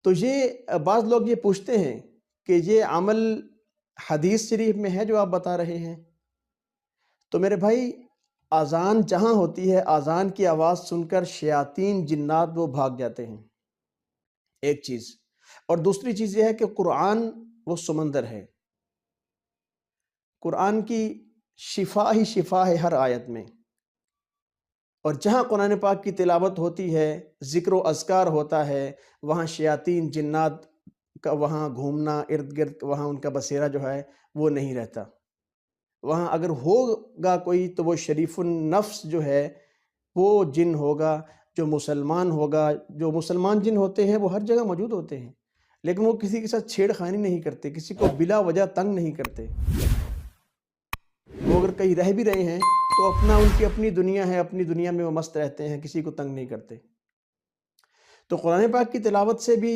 تو یہ بعض لوگ یہ پوچھتے ہیں کہ یہ عمل حدیث شریف میں ہے جو آپ بتا رہے ہیں؟ تو میرے بھائی، اذان جہاں ہوتی ہے، اذان کی آواز سن کر شیاطین جنات وہ بھاگ جاتے ہیں، ایک چیز۔ اور دوسری چیز یہ ہے کہ قرآن وہ سمندر ہے، قرآن کی شفا ہی شفا ہے ہر آیت میں، اور جہاں قرآن پاک کی تلاوت ہوتی ہے، ذکر و اذکار ہوتا ہے، وہاں شیاطین جنات کا وہاں گھومنا، ارد گرد وہاں ان کا بسیرا جو ہے وہ نہیں رہتا۔ وہاں اگر ہوگا کوئی تو وہ شریف النفس جو ہے وہ جن ہوگا، جو مسلمان ہوگا۔ جو مسلمان جن ہوتے ہیں وہ ہر جگہ موجود ہوتے ہیں، لیکن وہ کسی کے ساتھ چھیڑ خانی نہیں کرتے، کسی کو بلا وجہ تنگ نہیں کرتے۔ وہ اگر کہیں رہ بھی رہے ہیں تو ان کی اپنی دنیا ہے، اپنی دنیا میں وہ مست رہتے ہیں، کسی کو تنگ نہیں کرتے۔ تو قرآن پاک کی تلاوت سے بھی